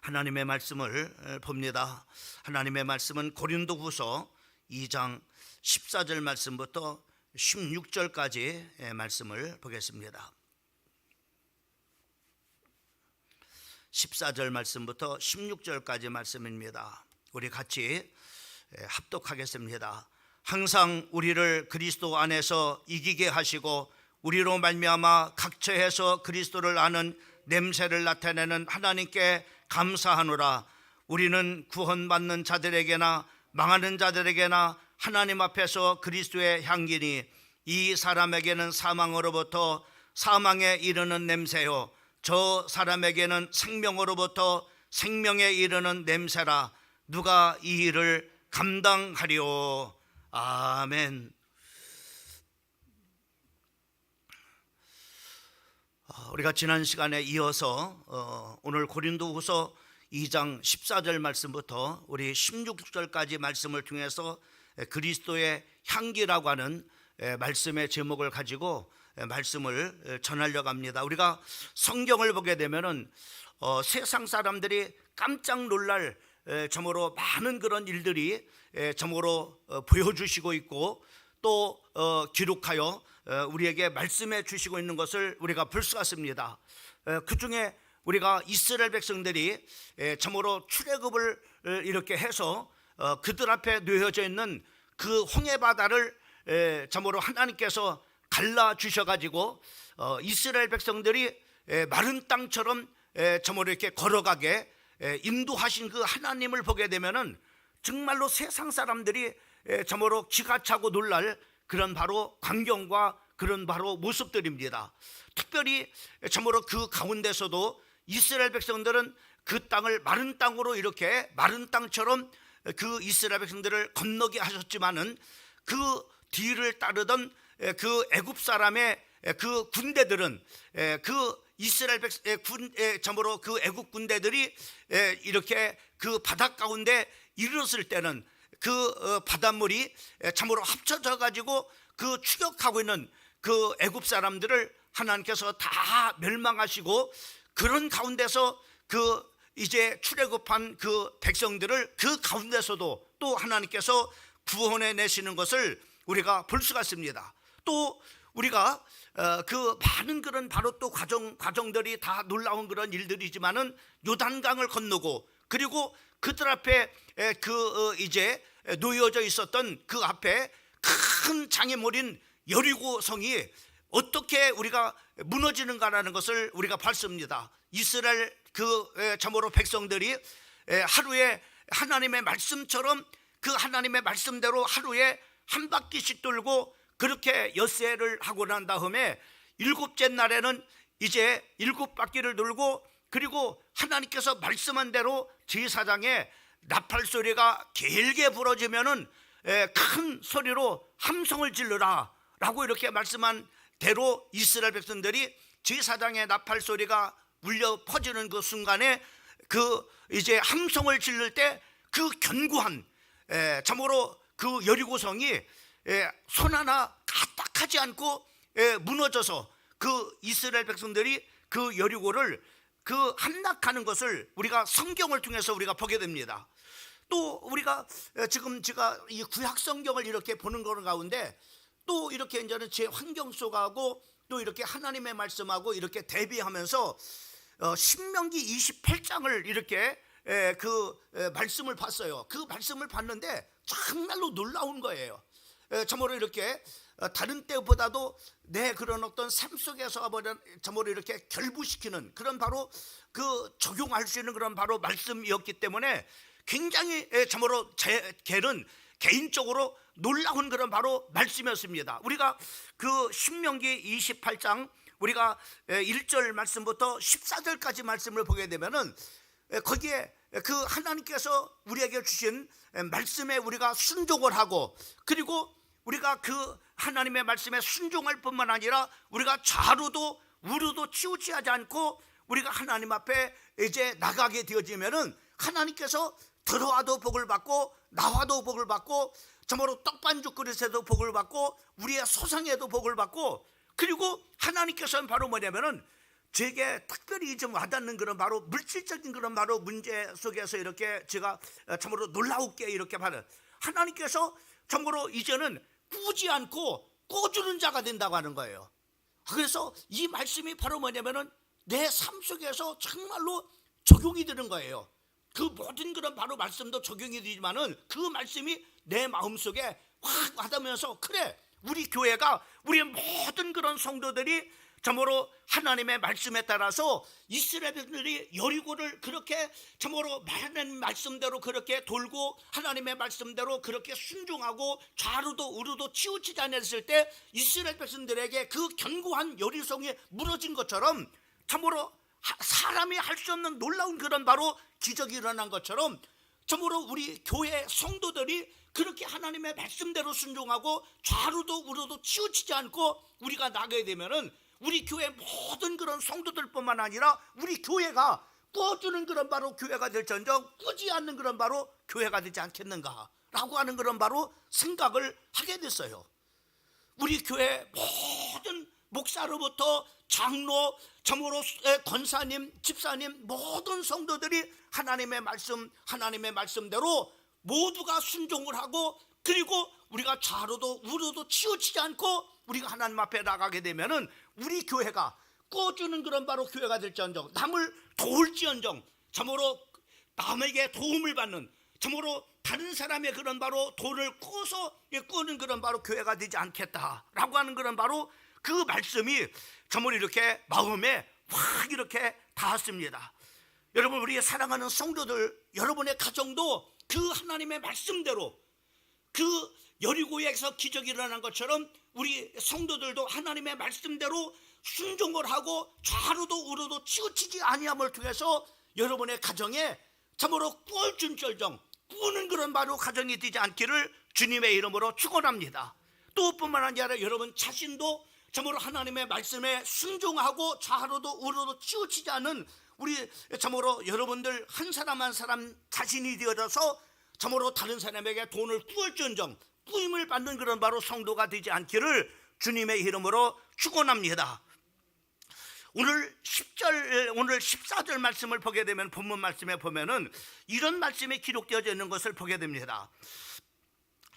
하나님의 말씀을 봅니다. 하나님의 말씀은 고린도후서 2장 14절 말씀부터 16절까지 말씀을 보겠습니다. 14절 말씀부터 16절까지 말씀입니다. 우리 같이 합독하겠습니다. 항상 우리를 그리스도 안에서 이기게 하시고 우리로 말미암아 각처에서 그리스도를 아는 냄새를 나타내는 하나님께 감사하노라. 우리는 구원받는 자들에게나 망하는 자들에게나 하나님 앞에서 그리스도의 향기니 이 사람에게는 사망으로부터 사망에 이르는 냄새요 저 사람에게는 생명으로부터 생명에 이르는 냄새라. 누가 이 일을 감당하리오. 아멘. 우리가 지난 시간에 이어서 오늘 고린도후서 2장 14절 말씀부터 우리 16절까지 말씀을 통해서 그리스도의 향기라고 하는 말씀의 제목을 가지고 말씀을 전하려고 합니다. 우리가 성경을 보게 되면은 세상 사람들이 깜짝 놀랄 정말로 많은 그런 일들이 정말로 보여주시고 있고 또 기록하여 우리에게 말씀해 주시고 있는 것을 우리가 볼 수가 있습니다. 그 중에 우리가 이스라엘 백성들이 참으로 출애굽을 이렇게 해서 그들 앞에 놓여져 있는 그 홍해 바다를 참으로 하나님께서 갈라 주셔가지고 이스라엘 백성들이 마른 땅처럼 참으로 이렇게 걸어가게 인도하신 그 하나님을 보게 되면은 정말로 세상 사람들이 참으로 기가 차고 놀랄 그런 바로 광경과 그런 바로 모습들입니다. 특별히 참으로 그 가운데서도 이스라엘 백성들은 그 땅을 마른 땅으로 이렇게 마른 땅처럼 그 이스라엘 백성들을 건너게 하셨지만은 그 뒤를 따르던 그 애굽 사람의 그 군대들은 그 이스라엘 참으로 그 애굽 군대들이 이렇게 그 바다 가운데 이르렀을 때는 그 바닷물이 참으로 합쳐져 가지고 그 추격하고 있는 그 애굽 사람들을 하나님께서 다 멸망하시고 그런 가운데서 그 이제 출애굽한 그 백성들을 그 가운데서도 또 하나님께서 구원해 내시는 것을 우리가 볼 수가 있습니다. 또 우리가 그 많은 그런 바로 또 과정들이 다 놀라운 그런 일들이지만은 요단강을 건너고 그리고 그들 앞에 그 이제 놓여져 있었던 그 앞에 큰 장애물인 여리고 성이 어떻게 우리가 무너지는가라는 것을 우리가 봤습니다. 이스라엘 그 참으로 백성들이 하루에 하나님의 말씀처럼 그 하나님의 말씀대로 하루에 한 바퀴씩 돌고 그렇게 엿새를 하고 난 다음에 일곱째 날에는 이제 일곱 바퀴를 돌고 그리고 하나님께서 말씀한 대로 제사장의 나팔 소리가 길게 부러지면은 큰 소리로 함성을 질러라 라고 이렇게 말씀한 대로 이스라엘 백성들이 제사장의 나팔 소리가 울려 퍼지는 그 순간에 그 이제 함성을 질를 때 그 견고한 참으로 그 여리고성이 손 하나 까딱하지 않고 무너져서 그 이스라엘 백성들이 그 여리고를 그 함락하는 것을 우리가 성경을 통해서 우리가 보게 됩니다. 또 우리가 지금 제가 이 구약 성경을 이렇게 보는 거는 가운데 또 이렇게 이제는 제 환경 속하고 또 이렇게 하나님의 말씀하고 이렇게 대비하면서 신명기 28장을 이렇게 그 말씀을 봤어요. 그 말씀을 봤는데 정말로 놀라운 거예요. 참으로 이렇게 다른 때보다도 내 그런 어떤 삶 속에서 참으로 이렇게 결부시키는 그런 바로 그 적용할 수 있는 그런 바로 말씀이었기 때문에 굉장히 참으로 걔는 개인적으로 놀라운 그런 바로 말씀이었습니다. 우리가 그 신명기 28장 우리가 1절 말씀부터 14절까지 말씀을 보게 되면은 거기에 그 하나님께서 우리에게 주신 말씀에 우리가 순종을 하고 그리고 우리가 그 하나님의 말씀에 순종할 뿐만 아니라 우리가 좌로도 우로도 치우치하지 않고 우리가 하나님 앞에 이제 나가게 되어지면은 하나님께서 들어와도 복을 받고 나와도 복을 받고 정말로 떡반죽 그릇에도 복을 받고 우리의 소상에도 복을 받고 그리고 하나님께서는 바로 뭐냐면은 제게 특별히 좀 와닿는 그런 바로 물질적인 그런 바로 문제 속에서 이렇게 제가 참으로 놀라웠게 이렇게 봐요. 하나님께서 참으로 이제는 꾸지 않고 꿔주는 자가 된다고 하는 거예요. 그래서 이 말씀이 바로 뭐냐면은 내 삶 속에서 정말로 적용이 되는 거예요. 그 모든 그런 바로 말씀도 적용이 되지만은 그 말씀이 내 마음속에 확 와닿으면서, 그래, 우리 교회가, 우리 모든 그런 성도들이 참으로 하나님의 말씀에 따라서 이스라엘들이 여리고를 그렇게 참으로 하나님 말씀대로 그렇게 돌고 하나님의 말씀대로 그렇게 순종하고 좌로도 우로도 치우치지 않았을 때 이스라엘 백성들에게 그 견고한 여리성이 무너진 것처럼 참으로 사람이 할 수 없는 놀라운 그런 바로 기적이 일어난 것처럼 참으로 우리 교회 성도들이 그렇게 하나님의 말씀대로 순종하고 좌로도 우로도 치우치지 않고 우리가 나가야 되면은 우리 교회 모든 그런 성도들뿐만 아니라 우리 교회가 꾸어주는 그런 바로 교회가 될전정 꾸지 않는 그런 바로 교회가 되지 않겠는가라고 하는 그런 바로 생각을 하게 됐어요. 우리 교회 모든 목사로부터 장로, 참으로 권사님, 집사님 모든 성도들이 하나님의 말씀대로 모두가 순종을 하고, 그리고 우리가 좌로도 우로도 치우치지 않고 우리가 하나님 앞에 나가게 되면은 우리 교회가 꿔주는 그런 바로 교회가 될지언정, 남을 도울지언정, 참으로 남에게 도움을 받는, 참으로 다른 사람의 그런 바로 돈을 꿔서 꿔는 그런 바로 교회가 되지 않겠다라고 하는 그런 바로 그 말씀이 참으로 이렇게 마음에 확 이렇게 닿았습니다. 여러분, 우리 사랑하는 성도들, 여러분의 가정도 그 하나님의 말씀대로, 그 여리고에서 기적이 일어난 것처럼 우리 성도들도 하나님의 말씀대로 순종을 하고 좌로도 우로도 치우치지 아니함을 통해서 여러분의 가정에 참으로 꾸어준절정 꾸는 그런 바로 가정이 되지 않기를 주님의 이름으로 축원합니다. 또 뿐만 아니라 여러분 자신도 참으로 하나님의 말씀에 순종하고 좌로도 우로도 치우치지 않은 우리 참으로 여러분들 한 사람 한 사람 자신이 되어져서 참으로 다른 사람에게 돈을 꾸을지언정 꾸임을 받는 그런 바로 성도가 되지 않기를 주님의 이름으로 축원합니다. 오늘 10절, 오늘 14절 말씀을 보게 되면 본문 말씀에 보면은 이런 말씀이 기록되어져 있는 것을 보게 됩니다.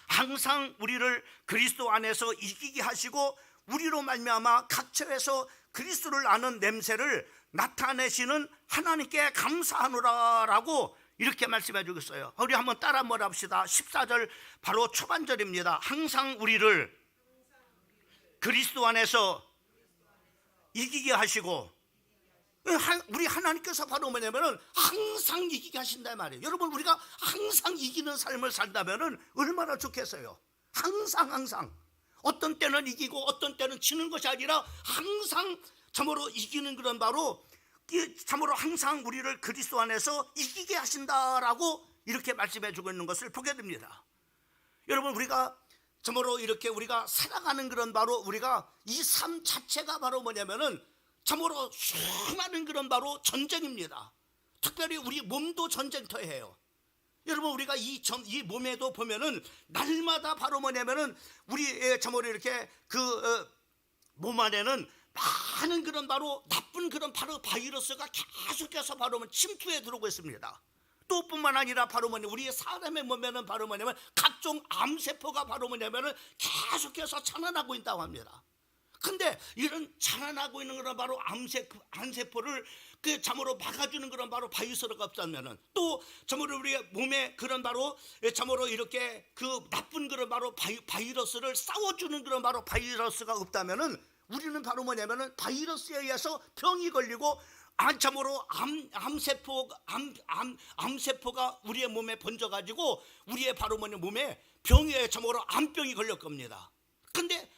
항상 우리를 그리스도 안에서 이기게 하시고 우리로 말미암아 각처에서 그리스도를 아는 냄새를 나타내시는 하나님께 감사하노라라고 이렇게 말씀해 주겠어요. 우리 한번 따라 말합시다. 14절 바로 초반절입니다. 항상 우리를 그리스도 안에서 이기게 하시고, 우리 하나님께서 바로 뭐냐면은 항상 이기게 하신다 말이에요. 여러분, 우리가 항상 이기는 삶을 산다면은 얼마나 좋겠어요. 항상 어떤 때는 이기고 어떤 때는 지는 것이 아니라 항상 참으로 이기는 그런 바로 참으로 항상 우리를 그리스도 안에서 이기게 하신다라고 이렇게 말씀해 주고 있는 것을 보게 됩니다. 여러분, 우리가 참으로 이렇게 우리가 살아가는 그런 바로 우리가 이 삶 자체가 바로 뭐냐면은 참으로 수많은 그런 바로 전쟁입니다. 특별히 우리 몸도 전쟁터예요. 여러분, 우리가 이 몸에도 보면은 날마다 바로 뭐냐면은 우리 참으로 이렇게 몸 안에는 많은 그런 바로 나쁜 그런 바로 바이러스가 계속해서 바로 침투해 들어오고 있습니다. 또 뿐만 아니라 바로 뭐냐, 우리 사람의 몸에는 바로 뭐냐면 각종 암세포가 바로 뭐냐면은 계속해서 자라나고 있다고 합니다. 근데 이런 자라나고 있는 그런 바로 암세포를 그 참으로 막아주는 그런 바로 바이러스가 없다면은, 또 참으로 우리 몸에 그런 바로 참으로 이렇게 그 나쁜 그런 바로 바이러스를 싸워주는 그런 바로 바이러스가 없다면은 우리는 바로 뭐냐면은 바이러스에 의해서 병이 걸리고 참으로 암세포가 우리의 몸에 번져가지고 우리의 바로 뭐냐 몸에 병에 참으로 암병이 걸릴 겁니다. 근데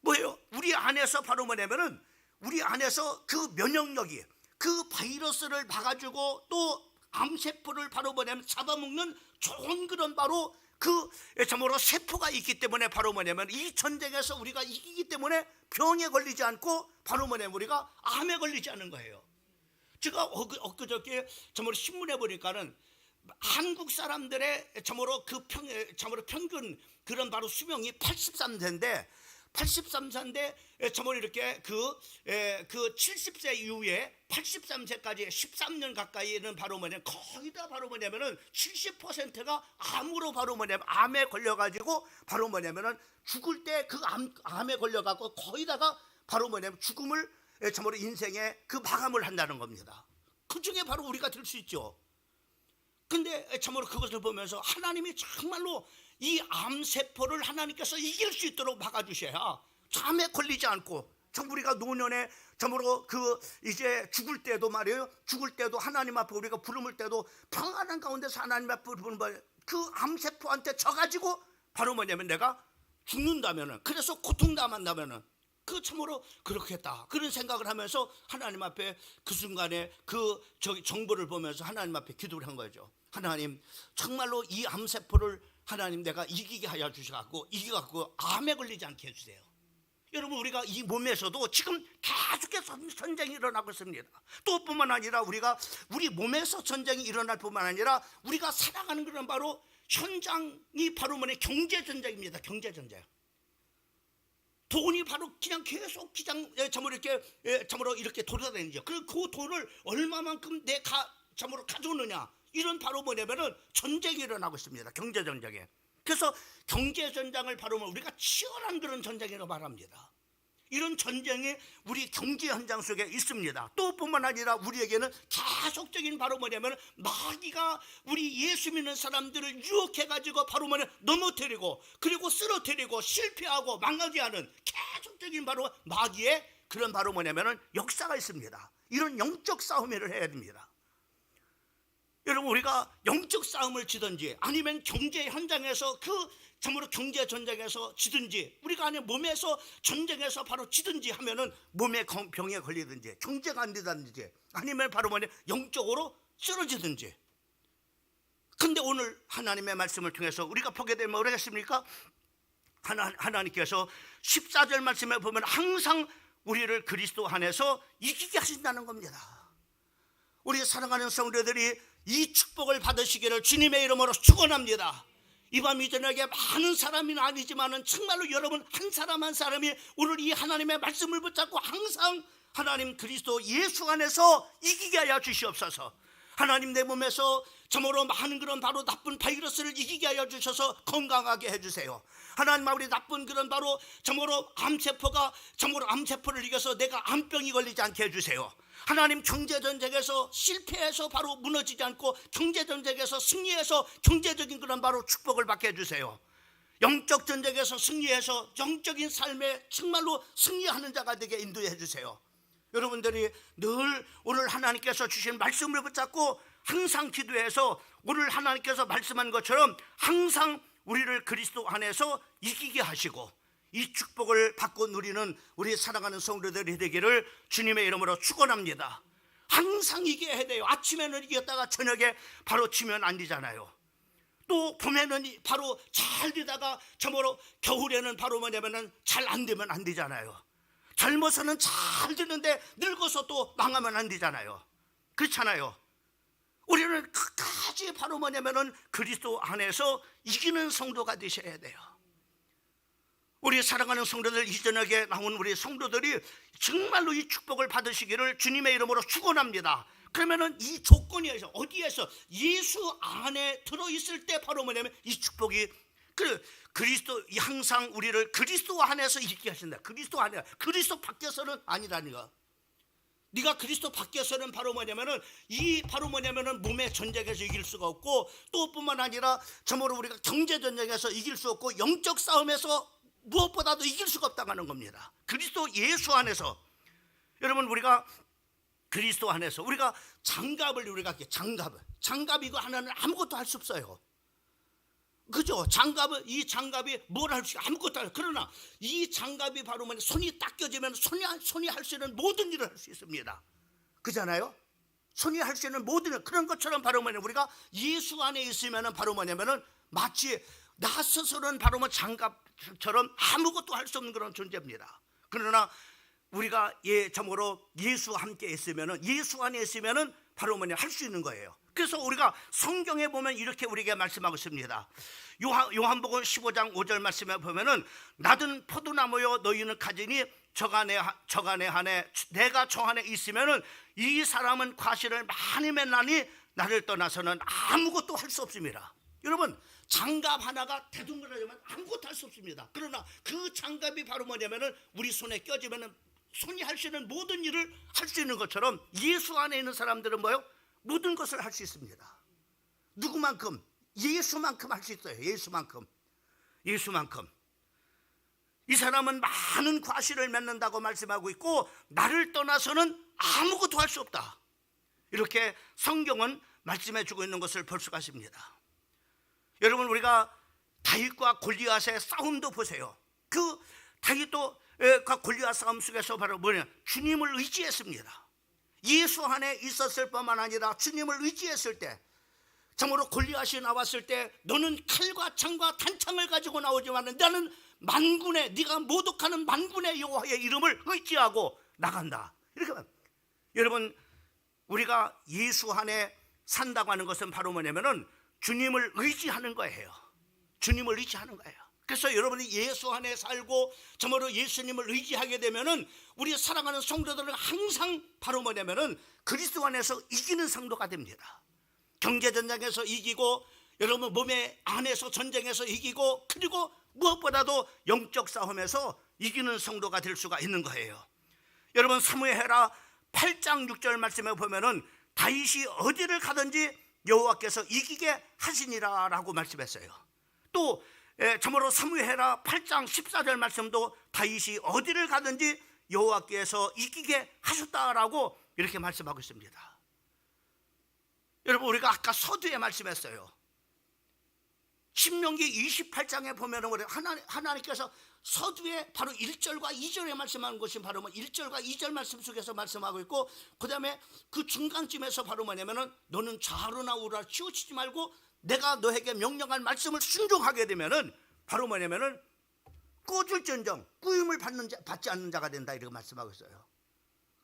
뭐예요? 우리 안에서 바로 뭐냐면은 우리 안에서 그 면역력이 그 바이러스를 막아주고 또 암세포를 바로 뭐냐면 잡아먹는 좋은 그런 바로 그 참으로 세포가 있기 때문에 바로 뭐냐면 이 전쟁에서 우리가 이기기 때문에 병에 걸리지 않고 바로 뭐냐면 우리가 암에 걸리지 않는 거예요. 제가 엊그저께 참으로 신문에 보니까는 한국 사람들의 참으로 참으로 평균 그런 바로 수명이 83세인데 83세인데 정말 이렇게 그 70세 이후에 83세까지 13년 가까이는 바로 뭐냐면 거의 다 바로 뭐냐면은 70%가 암으로 바로 뭐냐면 암에 걸려가지고 바로 뭐냐면은 죽을 때 그 암에 걸려갖고 거의 다가 바로 뭐냐면 죽음을 정말 인생의 그 마감을 한다는 겁니다. 그 중에 바로 우리가 될 수 있죠. 근데 참으로 그것을 보면서 하나님이 정말로 이 암세포를 하나님께서 이길 수 있도록 막아주셔야 암에 걸리지 않고 참 우리가 노년에 참으로 그 이제 죽을 때도 말이에요. 죽을 때도 하나님 앞에 우리가 부름을 때도 평안한 가운데서 하나님 앞에 부르는 그 암세포한테 져가지고 바로 뭐냐면 내가 죽는다면은 그래서 고통당한다면은 그 참으로 그렇겠다 그런 생각을 하면서 하나님 앞에 그 순간에 그 정보를 보면서 하나님 앞에 기도를 한 거죠. 하나님 정말로 이 암세포를 하나님 내가 이기게 하여 주셔갖고 이겨갖고 암에 걸리지 않게 해주세요. 여러분 우리가 이 몸에서도 지금 계속해서 전쟁이 일어나고 있습니다. 또 뿐만 아니라 우리 몸에서 전쟁이 일어날 뿐만 아니라 우리가 살아가는 그런 바로 현장이 바로 뭐냐 경제전쟁입니다. 경제전쟁. 돈이 바로 그냥 계속 참으로 이렇게 돌아다니죠. 그 돈을 얼마만큼 참으로 가져오느냐 이런 바로 뭐냐면은 전쟁이 일어나고 있습니다. 경제 전쟁에. 그래서 경제 전쟁을 바로 우리가 치열한 그런 전쟁이라고 말합니다. 이런 전쟁이 우리 경제 현장 속에 있습니다. 또 뿐만 아니라 우리에게는 계속적인 바로 뭐냐면 마귀가 우리 예수 믿는 사람들을 유혹해가지고 바로 넘어뜨리고 그리고 쓰러뜨리고 실패하고 망하게 하는 계속적인 바로 마귀의 그런 바로 뭐냐면은 역사가 있습니다. 이런 영적 싸움을 해야 됩니다. 여러분 우리가 영적 싸움을 지든지 아니면 경제 현장에서 참으로 경제 전쟁에서 지든지 우리가 아니면 몸에서 전쟁에서 바로 지든지 하면은 몸에 병에 걸리든지 경제가 안 되든지 아니면 바로 영적으로 쓰러지든지. 근데 오늘 하나님의 말씀을 통해서 우리가 보게 되면 뭐라겠습니까? 하나님께서 14절 말씀에 보면 항상 우리를 그리스도 안에서 이기게 하신다는 겁니다. 우리 사랑하는 성도들이 이 축복을 받으시기를 주님의 이름으로 축원합니다. 이 밤 이 저녁에 많은 사람은 아니지만은 정말로 여러분 한 사람 한 사람이 오늘 이 하나님의 말씀을 붙잡고 항상 하나님 그리스도 예수 안에서 이기게 하여 주시옵소서. 하나님 내 몸에서 참으로 많은 그런 바로 나쁜 바이러스를 이기게 하여 주셔서 건강하게 해주세요. 하나님 우리 나쁜 그런 바로 참으로 암세포를 이겨서 내가 암병이 걸리지 않게 해주세요. 하나님 경제전쟁에서 실패해서 바로 무너지지 않고 경제전쟁에서 승리해서 경제적인 그런 바로 축복을 받게 해주세요. 영적 전쟁에서 승리해서 영적인 삶에 정말로 승리하는 자가 되게 인도해 주세요. 여러분들이 늘 오늘 하나님께서 주신 말씀을 붙잡고 항상 기도해서 오늘 하나님께서 말씀한 것처럼 항상 우리를 그리스도 안에서 이기게 하시고 이 축복을 받고 누리는 우리 사랑하는 성도들이 되기를 주님의 이름으로 축원합니다. 항상 이겨야 해야 돼요. 아침에는 이겼다가 저녁에 바로 지면 안 되잖아요. 또 봄에는 바로 잘 되다가 참으로 겨울에는 바로 뭐냐면은 잘 안 되면 안 되잖아요. 젊어서는 잘 되는데 늙어서 또 망하면 안 되잖아요. 그렇잖아요. 우리는 끝까지 바로 뭐냐면은 그리스도 안에서 이기는 성도가 되셔야 돼요. 우리 사랑하는 성도들, 이 저녁에 나온 우리 성도들이 정말로 이 축복을 받으시기를 주님의 이름으로 축원합니다. 그러면은 이 조건에서 어디에서 예수 안에 들어있을 때 바로 뭐냐면 이 축복이 그리스도 항상 우리를 그리스도 안에서 이기게 하신다. 그리스도 안에, 그리스도 밖에서는 아니라니까. 네가 그리스도 밖에서는 바로 뭐냐면은 몸의 전쟁에서 이길 수가 없고 또 뿐만 아니라 참으로 우리가 경제 전쟁에서 이길 수 없고 영적 싸움에서 무엇보다도 이길 수가 없다는 겁니다. 그리스도 예수 안에서. 여러분 우리가 그리스도 안에서 우리가 장갑을 장갑 이거 하나는 아무것도 할 수 없어요. 그죠? 이 장갑이 뭘 할 수 아무것도 할. 그러나 이 장갑이 바로 손이 딱 껴지면 손이 할 수 있는 모든 일을 할 수 있습니다. 그잖아요? 손이 할 수 있는 모든 일. 그런 것처럼 바로 우리가 예수 안에 있으면은 바로 뭐냐면은 마치 나 스스로는 바로 장갑처럼 아무것도 할 수 없는 그런 존재입니다. 그러나 우리가 참으로 예수 함께 있으면은 예수 안에 있으면은 바로 뭐냐 할 수 있는 거예요. 그래서 우리가 성경에 보면 이렇게 우리에게 말씀하고 있습니다. 요한복음 15장 5절 말씀에 보면은 나든 포도나무여 너희는 가지니 저간에 하네 내가 저 안에 있으면은 이 사람은 과실을 많이 맺나니 나를 떠나서는 아무것도 할 수 없습니다. 여러분, 장갑 하나가 대동그라지만 아무것도 할 수 없습니다. 그러나 그 장갑이 바로 뭐냐면은 우리 손에 껴지면은 손이 할 수 있는 모든 일을 할 수 있는 것처럼 예수 안에 있는 사람들은 뭐요? 모든 것을 할 수 있습니다. 누구만큼? 예수만큼 할 수 있어요. 예수만큼. 이 사람은 많은 과실을 맺는다고 말씀하고 있고 나를 떠나서는 아무것도 할 수 없다. 이렇게 성경은 말씀해 주고 있는 것을 볼 수가 있습니다. 여러분, 우리가 다윗과 골리앗의 싸움도 보세요. 그 다윗도 골리앗 싸움 속에서 바로 뭐냐? 주님을 의지했습니다. 예수 안에 있었을 뿐만 아니라 주님을 의지했을 때, 참으로 골리앗이 나왔을 때 너는 칼과 창과 단창을 가지고 나오지만 나는 만군의, 네가 모독하는 만군의 여호와의 이름을 의지하고 나간다. 이렇게 여러분, 우리가 예수 안에 산다고 하는 것은 바로 뭐냐면은 주님을 의지하는 거예요. 주님을 의지하는 거예요. 그래서 여러분이 예수 안에 살고 정말로 예수님을 의지하게 되면은 우리 사랑하는 성도들은 항상 바로 뭐냐면은 그리스도 안에서 이기는 성도가 됩니다. 경제 전쟁에서 이기고, 여러분 몸의 안에서 전쟁에서 이기고, 그리고 무엇보다도 영적 싸움에서 이기는 성도가 될 수가 있는 거예요. 여러분, 사무엘하 8장 6절 말씀에 보면은 다윗이 어디를 가든지 여호와께서 이기게 하시니라라고 말씀했어요. 또 참으로 사무엘하 8장 14절 말씀도 다윗이 어디를 가든지 여호와께서 이기게 하셨다라고 이렇게 말씀하고 있습니다. 여러분, 우리가 아까 서두에 말씀했어요. 신명기 28장에 보면은 우리 하나님께서 서두에 바로 1절과 2절에 말씀하는 것이 바로 1절과 2절 말씀 속에서 말씀하고 있고, 그 다음에 그 중간쯤에서 바로 뭐냐면은 너는 좌로나 우로나 치우치지 말고 내가 너에게 명령한 말씀을 순종하게 되면은 바로 뭐냐면은 꾸줄전정 꾸임을 받지 않는 자가 된다, 이렇게 말씀하고 있어요.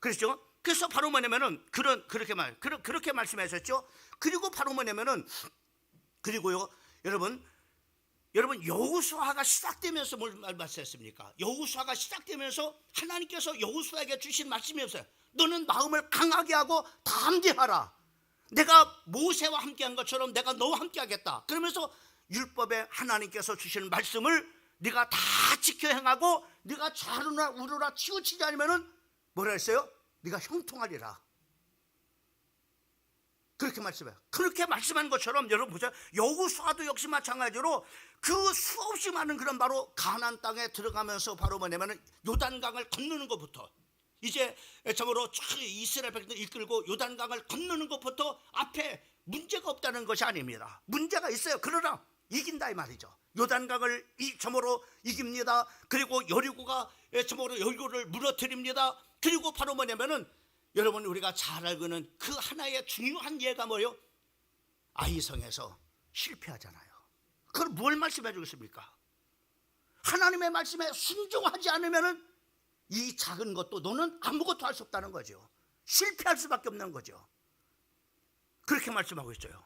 그렇죠? 그래서 바로 뭐냐면은 그렇게 말씀하셨죠. 그리고 바로 뭐냐면은 그리고요, 여러분 여호수아가 시작되면서 뭘 말씀했습니까? 여호수아가 시작되면서 하나님께서 여호수아에게 주신 말씀이었어요. 너는 마음을 강하게 하고 담대하라. 내가 모세와 함께한 것처럼 내가 너와 함께하겠다. 그러면서 율법에 하나님께서 주시는 말씀을 네가 다 지켜 행하고 네가 좌로나 우로나 치우치지 않으면은 뭐라 했어요? 네가 형통하리라. 그렇게 말씀해요. 그렇게 말씀한 것처럼 여러분 보세요. 여호수아도 역시 마찬가지로 그 수없이 많은 그런 바로 가나안 땅에 들어가면서 바로 뭐냐면은 요단강을 건너는 것부터, 이제 참으로 이스라엘 백성들 이끌고 요단강을 건너는 것부터 앞에 문제가 없다는 것이 아닙니다. 문제가 있어요. 그러나 이긴다 이 말이죠. 요단강을 참으로 이깁니다. 그리고 여리고가 참으로 여리고를 무너뜨립니다. 그리고 바로 뭐냐면은 여러분, 우리가 잘 알고 있는 그 하나의 중요한 예가 뭐예요? 아이성에서 실패하잖아요. 그걸 뭘 말씀해 주겠습니까? 하나님의 말씀에 순종하지 않으면은 이 작은 것도 너는 아무것도 할 수 없다는 거죠. 실패할 수밖에 없는 거죠. 그렇게 말씀하고 있어요.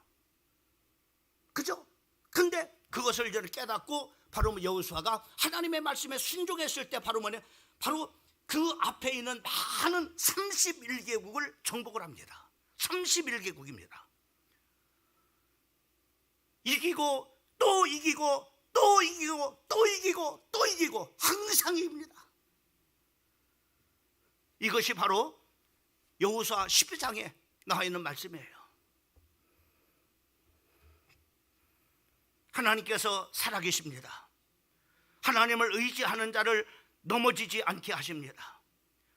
그죠? 근데 그것을 이제 깨닫고 바로 여호수아가 하나님의 말씀에 순종했을 때 바로 뭐냐? 바로 그 앞에 있는 많은 31개국을 정복을 합니다. 31개국입니다. 이기고 또 이기고 또 이기고 또 이기고 또 이기고 항상 이깁니다. 이것이 바로 여호수아 12장에 나와 있는 말씀이에요. 하나님께서 살아계십니다. 하나님을 의지하는 자를 넘어지지 않게 하십니다.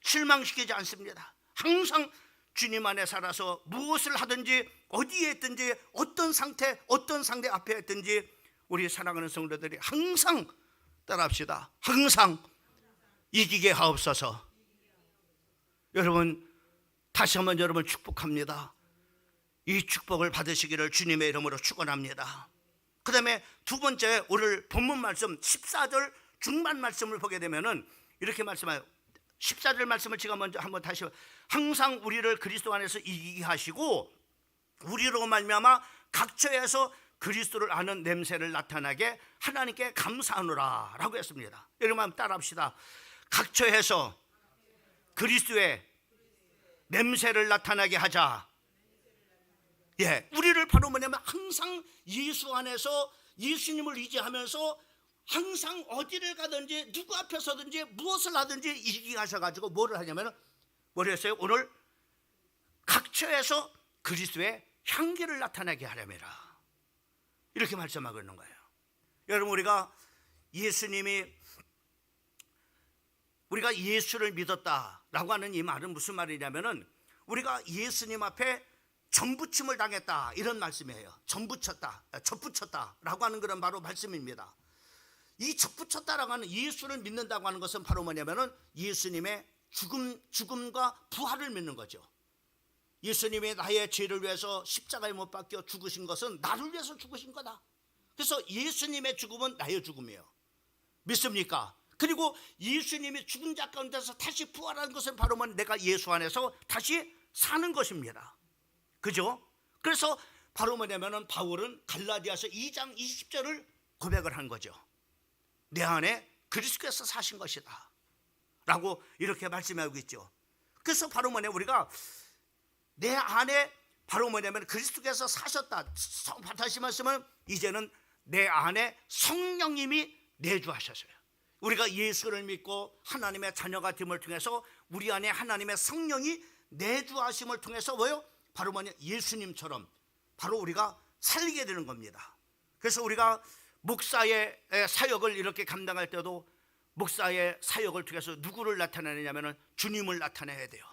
실망시키지 않습니다. 항상 주님 안에 살아서 무엇을 하든지 어디에 있든지 어떤 상대 앞에 있든지 우리 사랑하는 성도들이 항상 따라합시다. 항상 이기게 하옵소서. 여러분, 다시 한번 여러분을 축복합니다. 이 축복을 받으시기를 주님의 이름으로 축원합니다. 그 다음에 두 번째, 오늘 본문 말씀 14절 중반 말씀을 보게 되면은 이렇게 말씀해요. 14절 말씀을 제가 먼저 한번 다시, 항상 우리를 그리스도 안에서 이기게 하시고 우리로 말미암아 각처에서 그리스도를 아는 냄새를 나타나게 하나님께 감사하노라 라고 했습니다. 여러분 한번 따라합시다. 각처에서 그리스도의 냄새를 나타나게 하자. 예, 우리를 바로 뭐냐면 항상 예수 안에서 예수님을 의지하면서 항상 어디를 가든지 누구 앞에 서든지 무엇을 하든지 이기게 하셔가지고 뭐를 하냐면 뭐를 했어요? 오늘 각처에서 그리스도의 향기를 나타나게 하려매라 이렇게 말씀하고 있는 거예요. 여러분 우리가 예수를 믿었다라고 하는 이 말은 무슨 말이냐면은 우리가 예수님 앞에 전부침을 당했다 이런 말씀이에요. 접붙였다라고 하는 그런 바로 말씀입니다. 이 접붙였다라고 하는 예수를 믿는다고 하는 것은 바로 뭐냐면은 예수님의 죽음과 부활을 믿는 거죠. 예수님이 나의 죄를 위해서 십자가에 못 박혀 죽으신 것은 나를 위해서 죽으신 거다. 그래서 예수님의 죽음은 나의 죽음이에요. 믿습니까? 그리고 예수님이 죽은 자 가운데서 다시 부활한 것은 바로 내가 예수 안에서 다시 사는 것입니다. 그죠? 그래서 바로 뭐냐면은 바울은 갈라디아서 2장 20절을 고백을 한 거죠. 내 안에 그리스도께서 사신 것이다 라고 이렇게 말씀하고 있죠. 그래서 바로 뭐냐 우리가 내 안에 바로 뭐냐면 그리스도께서 사셨다. 다시 말씀은 이제는 내 안에 성령님이 내주하셨어요. 우리가 예수를 믿고 하나님의 자녀가 됨을 통해서 우리 안에 하나님의 성령이 내주하심을 통해서 뭐요? 바로 뭐냐 예수님처럼 바로 우리가 살게 되는 겁니다. 그래서 우리가 목사의 사역을 이렇게 감당할 때도 목사의 사역을 통해서 누구를 나타내느냐면 주님을 나타내야 돼요.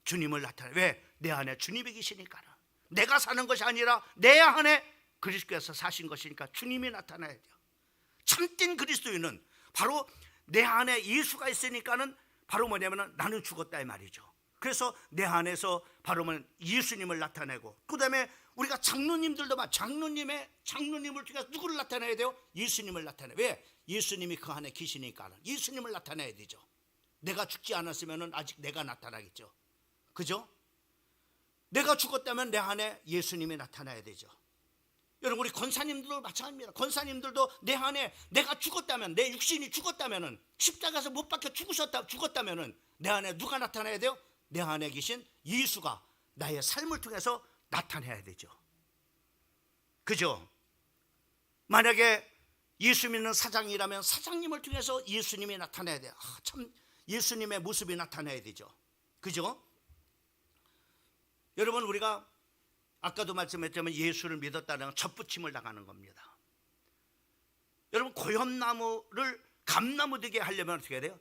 주님을 나타내. 왜? 내 안에 주님이 계시니까. 내가 사는 것이 아니라 내 안에 그리스도께서 사신 것이니까 주님이 나타나야 돼요. 참된 그리스도인은 바로 내 안에 예수가 있으니까는 바로 뭐냐면 나는 죽었다 이 말이죠. 그래서 내 안에서 바로 예수님을 나타내고, 그 다음에 우리가 장로님들도 장로님을 통해서 누구를 나타내야 돼요? 예수님을 나타내. 왜? 예수님이 그 안에 계시니까 예수님을 나타내야 되죠. 내가 죽지 않았으면 아직 내가 나타나겠죠. 그죠? 내가 죽었다면 내 안에 예수님이 나타나야 되죠. 여러분 우리 권사님들도 마찬가지입니다. 권사님들도 내 안에 내가 죽었다면, 내 육신이 죽었다면, 십자가에서 못 박혀 죽었다면 내 안에 누가 나타나야 돼요? 내 안에 계신 예수가 나의 삶을 통해서 나타내야 되죠. 그죠? 만약에 예수 믿는 사장이라면 사장님을 통해서 예수님이 나타나야 돼요. 참 예수님의 모습이 나타나야 되죠. 그죠? 여러분 우리가 아까도 말씀했지만 예수를 믿었다는 건 첫부침을 당하는 겁니다. 여러분 고염나무를 감나무 되게 하려면 어떻게 해야 돼요?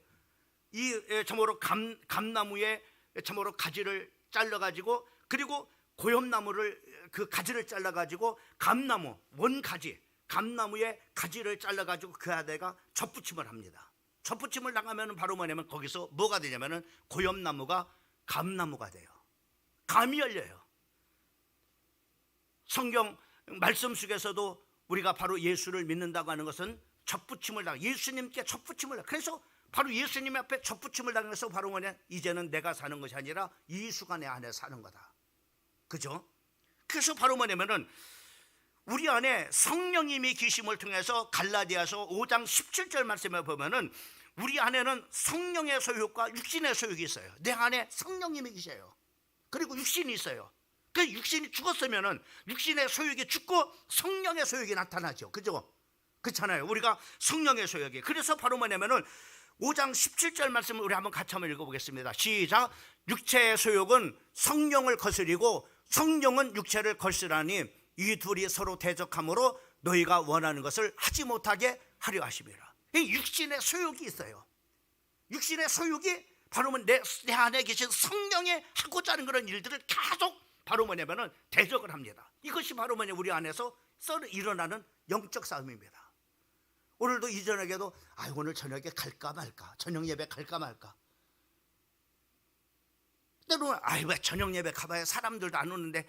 이 참으로 감나무에 참으로 가지를 잘라가지고, 그리고 고염나무를 그 가지를 잘라가지고 감나무 원가지 감나무의 가지를 잘라가지고 그 안에가 젖붙임을 합니다. 젖붙임을 당하면 바로 뭐냐면 거기서 뭐가 되냐면은 고염나무가 감나무가 돼요. 감이 열려요. 성경 말씀 속에서도 우리가 바로 예수를 믿는다고 하는 것은 젖붙임을 당해, 예수님께 젖붙임을 당해. 그래서 바로 예수님 앞에 젖붙임을 당해서 바로 뭐냐, 이제는 내가 사는 것이 아니라 예수가 내 안에 사는 거다. 그죠? 그래서 바로 뭐냐면은 우리 안에 성령님이 계심을 통해서 갈라디아서 5장 17절 말씀에 보면은 우리 안에는 성령의 소욕과 육신의 소욕이 있어요. 내 안에 성령님이 계셔요. 그리고 육신이 있어요. 그 육신이 죽었으면은 육신의 소욕이 죽고 성령의 소욕이 나타나죠. 그죠? 그렇잖아요. 우리가 성령의 소욕이. 그래서 바로 뭐냐면은 5장 17절 말씀을 우리 한번 같이 한번 읽어보겠습니다. 시작. 육체의 소욕은 성령을 거스리고 성령은 육체를 거스르니 이 둘이 서로 대적함으로 너희가 원하는 것을 하지 못하게 하려 하심이라. 이 육신의 소욕이 있어요. 육신의 소욕이 바로 내 안에 계신 성령의 하고자 하는 그런 일들을 계속 바로 뭐냐면은 대적을 합니다. 이것이 바로 뭐냐, 우리 안에서 일어나는 영적 싸움입니다. 오늘도 이 저녁에도 오늘 저녁에 갈까 말까, 저녁 예배 갈까 말까. 때로는 왜 저녁 예배 가봐야 사람들도 안 오는데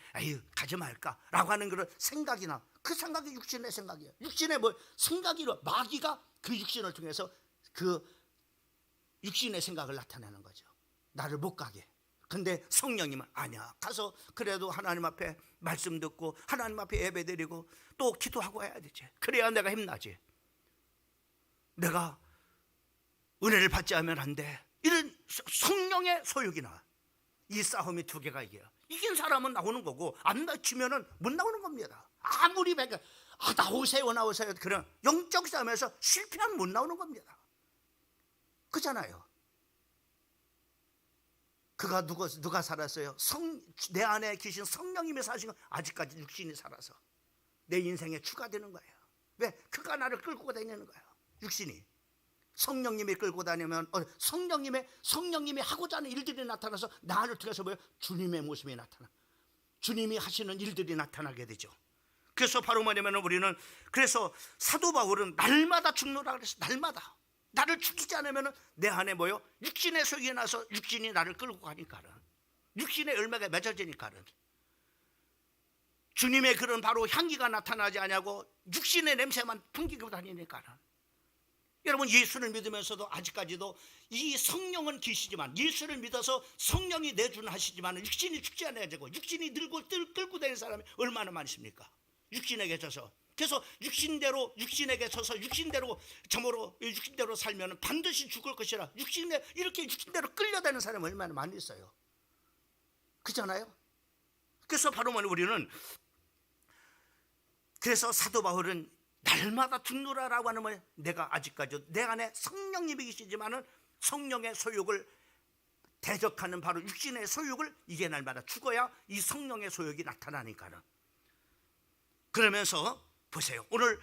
가지 말까 라고 하는 그런 생각이 나. 그 생각이 육신의 생각이에요. 육신의 생각이 마귀가 그 육신을 통해서 그 육신의 생각을 나타내는 거죠. 나를 못 가게. 근데 성령님은 아니야, 가서 그래도 하나님 앞에 말씀 듣고 하나님 앞에 예배 드리고 또 기도하고 해야 되지. 그래야 내가 힘나지. 내가 은혜를 받지 않으면 안 돼. 이런 성령의 소욕이 나와. 이 싸움이 두 개가 이게요. 이긴 사람은 나오는 거고 안 지면은 못 나오는 겁니다. 아무리 배가 나오세요 나오세요, 그런 영적 싸움에서 실패하면 못 나오는 겁니다. 그잖아요. 그가 누가 살았어요? 내 안에 계신 성령님이 사신 건 아직까지 육신이 살아서 내 인생에 추가되는 거예요. 왜? 그가 나를 끌고 다니는 거예요. 육신이. 성령님이 끌고 다니면 성령님이 하고자 하는 일들이 나타나서 나를 통해서 뭐예요? 주님의 모습이 나타나. 주님이 하시는 일들이 나타나게 되죠. 그래서 바로 뭐냐면 우리는, 그래서 사도 바울은 날마다 죽노라 그랬어. 날마다. 나를 죽이지 않으면 내 안에 뭐요? 육신의 속이 나서 육신이 나를 끌고 가니까는, 육신의 열매가 맺어지니까는, 주님의 그런 바로 향기가 나타나지 않냐고 육신의 냄새만 풍기고 다니니까는. 여러분, 예수를 믿으면서도 아직까지도 이 성령은 계시지만, 예수를 믿어서 성령이 내준하시지만 육신이 죽지 않아야 되고, 육신이 늙고 끌고 다니는 사람이 얼마나 많습니까? 육신에게 져서. 그래서 육신에게 져서 육신대로 살면 반드시 죽을 것이라, 이렇게 육신대로 끌려다니는 사람이 얼마나 많이 있어요. 그렇잖아요? 그래서 바로 우리는, 그래서 사도 바울은 날마다 죽노라라고 하는 말, 내가 아직까지 내 안에 성령님이 계시지만은 성령의 소욕을 대적하는 바로 육신의 소욕을, 이게 날마다 죽어야 이 성령의 소욕이 나타나니까는. 그러면서 보세요. 오늘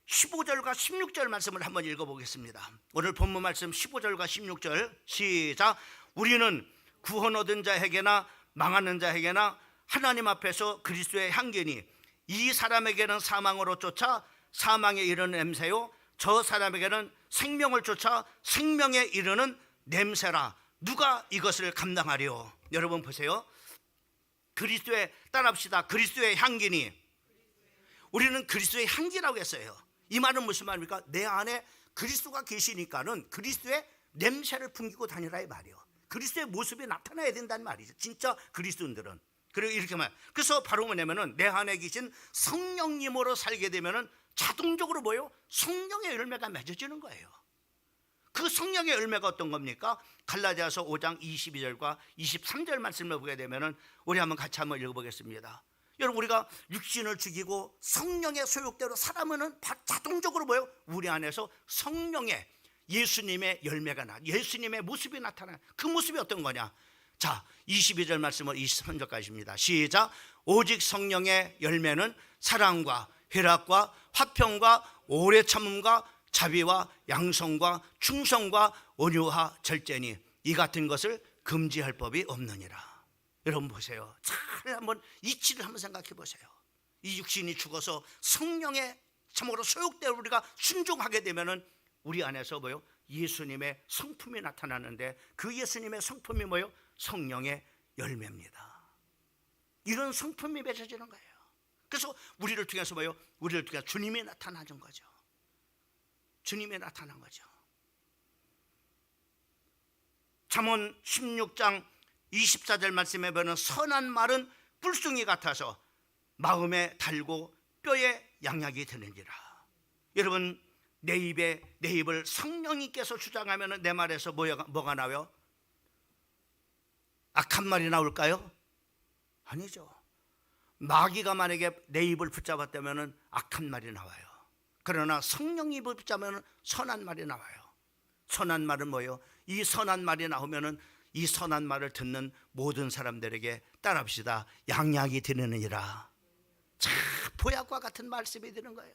15절과 16절 말씀을 한번 읽어보겠습니다. 오늘 본문 말씀 15절과 16절 시작. 우리는 구원 얻은 자에게나 망하는 자에게나 하나님 앞에서 그리스도의 향기니, 이 사람에게는 사망으로 쫓아 사망에 이르는 냄새요, 저 사람에게는 생명을 쫓아 생명에 이르는 냄새라. 누가 이것을 감당하리요? 여러분 보세요. 따라합시다. 그리스도의 향기니. 우리는 그리스도의 향기라고 했어요. 이 말은 무슨 말입니까? 내 안에 그리스도가 계시니까는 그리스도의 냄새를 풍기고 다니라 이 말이에요. 그리스도의 모습이 나타나야 된다는 말이죠. 진짜 그리스도인들은. 그리고 이렇게 말. 그래서 바로 뭐냐면은 내 안에 계신 성령님으로 살게 되면은 자동적으로 뭐예요? 성령의 열매가 맺어지는 거예요. 그 성령의 열매가 어떤 겁니까? 갈라디아서 5장 22절과 23절 말씀을 보게 되면은 우리 같이 한번 읽어보겠습니다. 여러분, 우리가 육신을 죽이고 성령의 소욕대로 살아면은 자동적으로 뭐예요? 우리 안에서 성령의, 예수님의 열매가 예수님의 모습이 나타나요. 그 모습이 어떤 거냐? 자, 22절 말씀을 23절까지입니다. 시작. 오직 성령의 열매는 사랑과 희락과 화평과 오래 참음과 자비와 양성과 충성과 온유와 절제니, 이 같은 것을 금지할 법이 없느니라. 여러분 보세요. 잘 한번 이치를 한번 생각해 보세요. 이 육신이 죽어서 성령의 참으로 소욕대로 우리가 순종하게 되면은 우리 안에서 뭐요? 예수님의 성품이 나타나는데, 그 예수님의 성품이 뭐요? 성령의 열매입니다. 이런 성품이 맺어지는 거예요. 그래서 우리를 통해서 뭐요? 우리를 통해서 주님이 나타나는 거죠. 주님이 나타난 거죠. 잠언 16장 24절 말씀에 보면, 선한 말은 뿔숭이 같아서 마음에 달고 뼈에 양약이 되느니라. 여러분, 내 입을 성령님께서 주장하면 내 말에서 뭐가 나와요? 악한 말이 나올까요? 아니죠. 마귀가 만약에 내 입을 붙잡았다면 악한 말이 나와요. 그러나 성령이 입을 붙잡으면 선한 말이 나와요. 선한 말은 뭐예요? 이 선한 말이 나오면은 이 선한 말을 듣는 모든 사람들에게 따라합시다. 양약이 되느니라. 참 보약과 같은 말씀이 되는 거예요.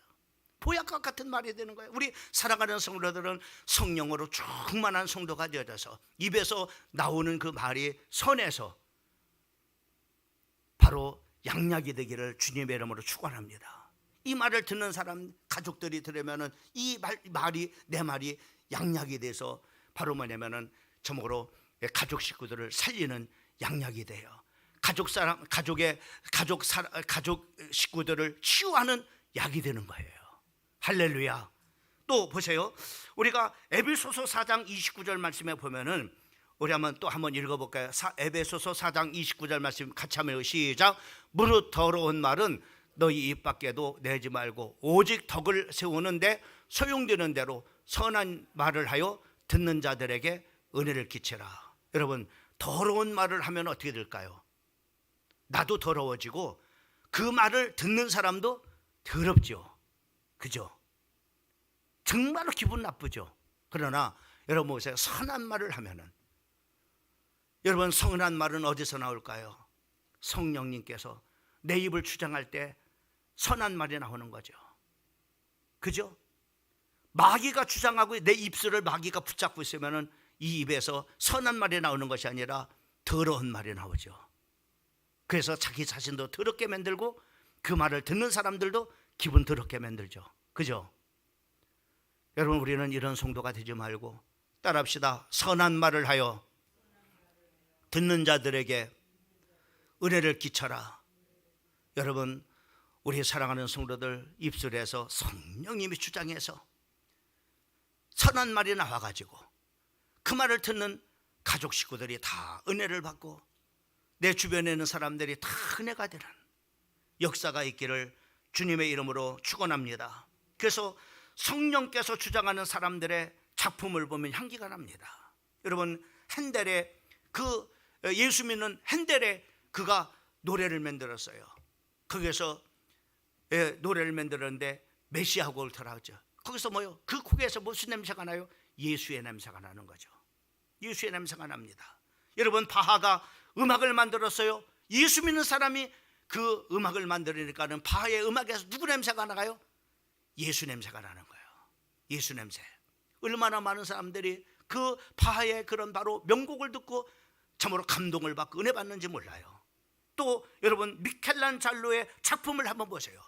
보약과 같은 말이 되는 거예요. 우리 사랑하는 성도들은 성령으로 충만한 성도가 되어져서 입에서 나오는 그 말이 선해서 바로 양약이 되기를 주님의 이름으로 축원합니다. 이 말을 듣는 사람, 가족들이 들으면은 이 말이, 내 말이 양약이 돼서 바로 뭐냐면은 저목으로 가족 식구들을 살리는 양약이 돼요. 가족 식구들을 치유하는 약이 되는 거예요. 할렐루야. 또 보세요. 우리가 에베소서 4장 29절 말씀에 보면은 우리 한번 읽어볼까요? 에베소서 4장 29절 말씀 같이 하면 시작. 무릇 더러운 말은 너희 입 밖에도 내지 말고 오직 덕을 세우는데 소용되는 대로 선한 말을 하여 듣는 자들에게 은혜를 끼치라. 여러분, 더러운 말을 하면 어떻게 될까요? 나도 더러워지고 그 말을 듣는 사람도 더럽죠. 그죠? 정말로 기분 나쁘죠. 그러나 여러분 보세요. 선한 말을 하면은, 여러분, 선한 말은 어디서 나올까요? 성령님께서 내 입을 주장할 때 선한 말이 나오는 거죠. 그죠? 마귀가 주장하고 내 입술을 마귀가 붙잡고 있으면은 이 입에서 선한 말이 나오는 것이 아니라 더러운 말이 나오죠. 그래서 자기 자신도 더럽게 만들고 그 말을 듣는 사람들도 기분 더럽게 만들죠. 그죠? 여러분, 우리는 이런 성도가 되지 말고 따라합시다. 선한 말을 하여 듣는 자들에게 은혜를 끼쳐라. 여러분, 우리 사랑하는 성도들 입술에서 성령님이 주장해서 선한 말이 나와가지고 그 말을 듣는 가족 식구들이 다 은혜를 받고 내 주변에 있는 사람들이 다 은혜가 되는 역사가 있기를 주님의 이름으로 축원합니다. 그래서 성령께서 주장하는 사람들의 작품을 보면 향기가 납니다. 여러분, 핸델의 예수 믿는 핸델의 그가 노래를 만들었어요. 거기서 노래를 만들었는데 메시아 골터라 하죠. 거기서 뭐요? 그 곡에서 무슨 냄새가 나요? 예수의 냄새가 나는 거죠. 예수의 냄새가 납니다. 여러분, 바하가 음악을 만들었어요. 예수 믿는 사람이 그 음악을 만들으니까는 바하의 음악에서 누구 냄새가 나가요? 예수 냄새가 나는 거예요. 예수 냄새. 얼마나 많은 사람들이 그 바하의 그런 바로 명곡을 듣고 참으로 감동을 받고 은혜 받는지 몰라요. 또 여러분, 미켈란젤로의 작품을 한번 보세요.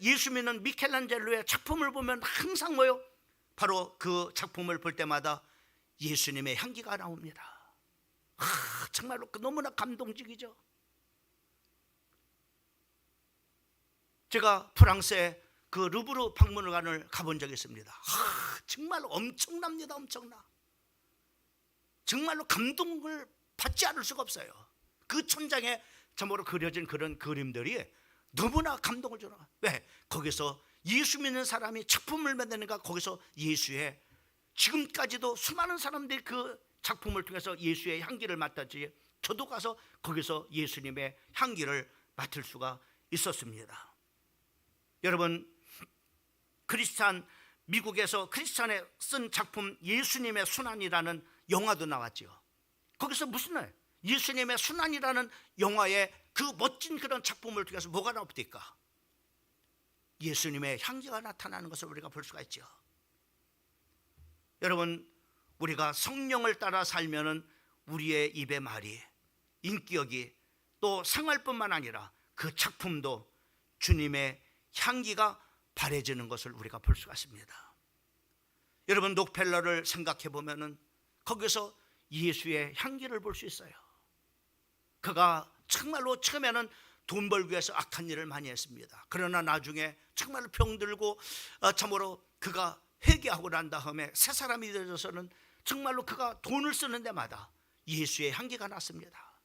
예수 믿는 미켈란젤로의 작품을 보면 항상 뭐요? 바로 그 작품을 볼 때마다 예수님의 향기가 나옵니다. 정말로 너무나 감동적이죠. 제가 프랑스의 그 루브르 박물관을 가본 적이 있습니다. 정말로 엄청납니다. 엄청나. 정말로 감동을 받지 않을 수가 없어요. 그 천장에 참으로 그려진 그런 그림들이 너무나 감동을 주는 거예요. 왜? 거기서 예수 믿는 사람이 작품을 만드니까 거기서 예수의, 지금까지도 수많은 사람들이 그 작품을 통해서 예수의 향기를 맡았지, 저도 가서 거기서 예수님의 향기를 맡을 수가 있었습니다. 여러분, 미국에서 크리스찬에 쓴 작품 예수님의 순환이라는 영화도 나왔죠. 거기서 무슨 예수님의 순환이라는 영화의 그 멋진 그런 작품을 통해서 뭐가 나옵니까? 예수님의 향기가 나타나는 것을 우리가 볼 수가 있죠. 여러분, 우리가 성령을 따라 살면은 우리의 입의 말이, 인격이, 또 생활뿐만 아니라 그 작품도 주님의 향기가 바래지는 것을 우리가 볼 수가 있습니다. 여러분, 록펠러를 생각해 보면은 거기서 예수의 향기를 볼 수 있어요. 그가 정말로 처음에는 돈 벌기 위해서 악한 일을 많이 했습니다. 그러나 나중에 정말로 병들고 참으로 그가 회개하고 난 다음에 새 사람이 되어서는 정말로 그가 돈을 쓰는 데마다 예수의 향기가 났습니다.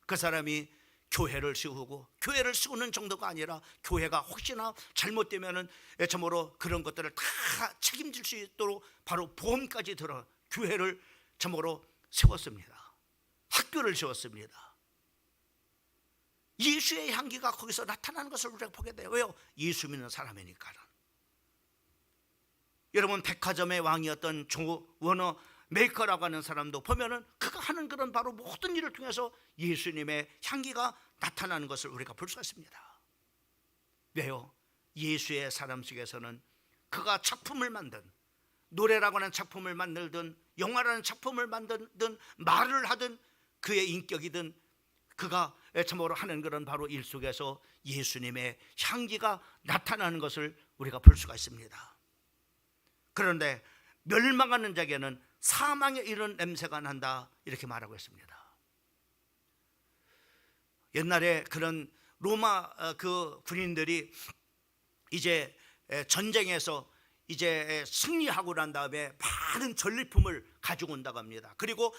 그 사람이 교회를 세우는 정도가 아니라 교회가 혹시나 잘못되면은 참으로 그런 것들을 다 책임질 수 있도록 바로 보험까지 들어 교회를 참으로 세웠습니다. 학교를 세웠습니다. 예수의 향기가 거기서 나타나는 것을 우리가 보게 돼요. 왜요? 예수 믿는 사람이니까. 여러분, 백화점의 왕이었던 조 워너 메이커라고 하는 사람도 보면은 그가 하는 그런 바로 모든 일을 통해서 예수님의 향기가 나타나는 것을 우리가 볼 수가 있습니다. 왜요? 예수의 사람 속에서는 그가 작품을 만든, 노래라고 하는 작품을 만들든 영화라는 작품을 만들든 말을 하든 그의 인격이든 그가 참으로 하는 그런 바로 일 속에서 예수님의 향기가 나타나는 것을 우리가 볼 수가 있습니다. 그런데 멸망하는 자에게는 사망에 이른 냄새가 난다, 이렇게 말하고 있습니다. 옛날에 그런 로마 그 군인들이 이제 전쟁에서 이제 승리하고 난 다음에 많은 전리품을 가지고 온다고 합니다. 그리고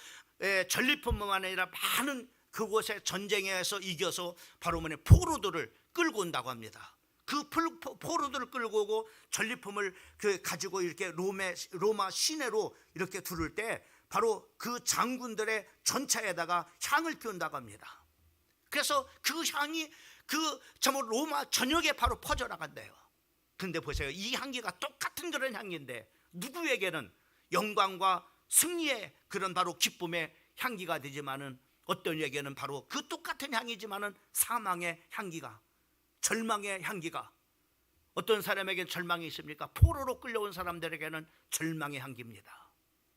전리품만 아니라 많은 그곳에 전쟁에서 이겨서 바로 포로들을 끌고 온다고 합니다. 그 포로들을 끌고 오고 전리품을 가지고 이렇게 로마 시내로 이렇게 두를 때 바로 그 장군들의 전차에다가 향을 피운다고 합니다. 그래서 그 향이 정말 로마 전역에 바로 퍼져나간대요. 근데 보세요, 이 향기가 똑같은 그런 향기인데 누구에게는 영광과 승리의 그런 바로 기쁨의 향기가 되지만은 어떤 에게는 바로 그 똑같은 향이지만은 사망의 향기가, 절망의 향기가, 어떤 사람에게는 절망이 있습니까? 포로로 끌려온 사람들에게는 절망의 향기입니다.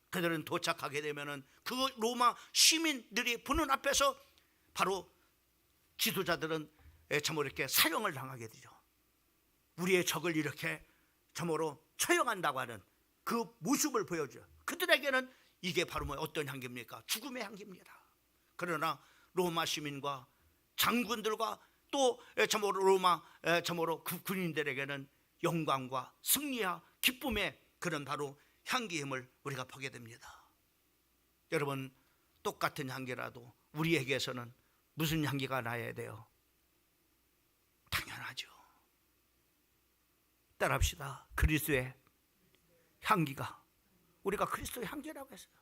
그들은 도착하게 되면은 그 로마 시민들이 보는 앞에서 바로 지도자들은 참으로 이렇게 사형을 당하게 되죠. 우리의 적을 이렇게 참으로 처형한다고 하는 그 모습을 보여줘요. 그들에게는 이게 바로 어떤 향기입니까? 죽음의 향기입니다. 그러나 로마 시민과 장군들과 또 참으로 로마 참으로 그 군인들에게는 영광과 승리와 기쁨의 그런 바로 향기임을 우리가 보게 됩니다. 여러분, 똑같은 향기라도 우리에게서는 무슨 향기가 나야 돼요? 당연하죠. 따라합시다. 그리스도의 향기가, 우리가 그리스도의 향기라고 했어요.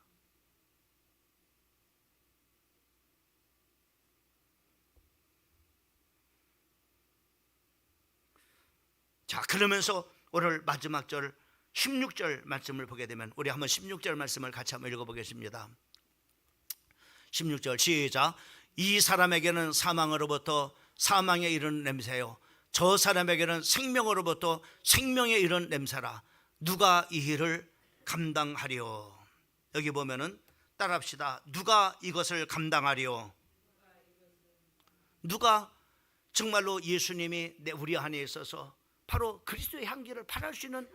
자, 그러면서 오늘 마지막 절 16절 말씀을 보게 되면 우리 한번 16절 말씀을 같이 한번 읽어보겠습니다. 16절 시작. 이 사람에게는 사망으로부터 사망에 이르는 냄새요, 저 사람에게는 생명으로부터 생명에 이르는 냄새라. 누가 이 일을 감당하리요? 여기 보면은 따라합시다. 누가 이것을 감당하리요? 누가 정말로 예수님이 우리 안에 있어서 바로 그리스도의 향기를 발할 수 있는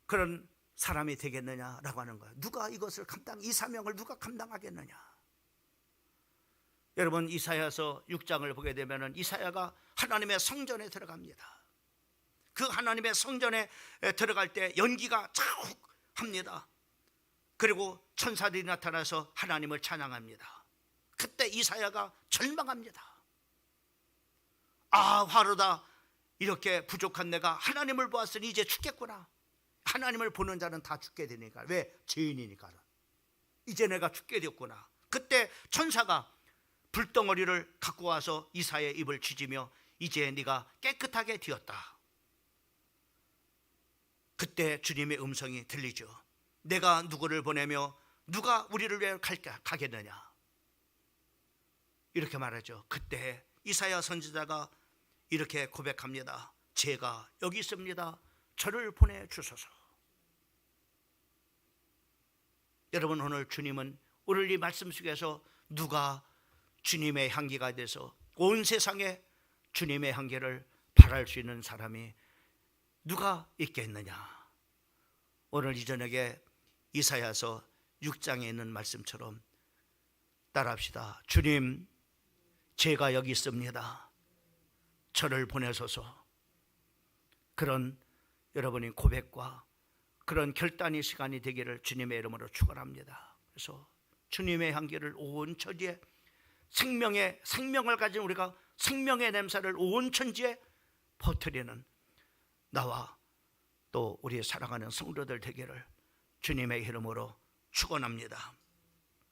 그런 사람이 되겠느냐라고 하는 거예요. 누가 이것을 이 사명을 누가 감당하겠느냐? 여러분, 이사야서 6장을 보게 되면은 이사야가 하나님의 성전에 들어갑니다. 그 하나님의 성전에 들어갈 때 연기가 자욱합니다. 그리고 천사들이 나타나서 하나님을 찬양합니다. 그때 이사야가 절망합니다. 아, 화로다. 이렇게 부족한 내가 하나님을 보았으니 이제 죽겠구나. 하나님을 보는 자는 다 죽게 되니까. 왜? 죄인이니까. 이제 내가 죽게 됐구나. 그때 천사가 불덩어리를 갖고 와서 이사야의 입을 쥐지며 이제 네가 깨끗하게 되었다. 그때 주님의 음성이 들리죠. 내가 누구를 보내며 누가 우리를 위해 가겠느냐? 이렇게 말하죠. 그때 이사야 선지자가 이렇게 고백합니다. 제가 여기 있습니다. 저를 보내주소서. 여러분, 오늘 주님은 오늘 이 말씀 속에서 누가 주님의 향기가 돼서 온 세상에 주님의 향기를 발할 수 있는 사람이 누가 있겠느냐? 오늘 이 저녁에 이사야서 6장에 있는 말씀처럼 따라합시다. 주님, 제가 여기 있습니다. 저를 보내소서. 그런 여러분의 고백과 그런 결단의 시간이 되기를 주님의 이름으로 축원합니다. 그래서 주님의 향기를 온 천지에, 생명을 가진 우리가 생명의 냄새를 온 천지에 퍼뜨리는 나와 또 우리 사랑하는 성도들 되기를 주님의 이름으로 축원합니다.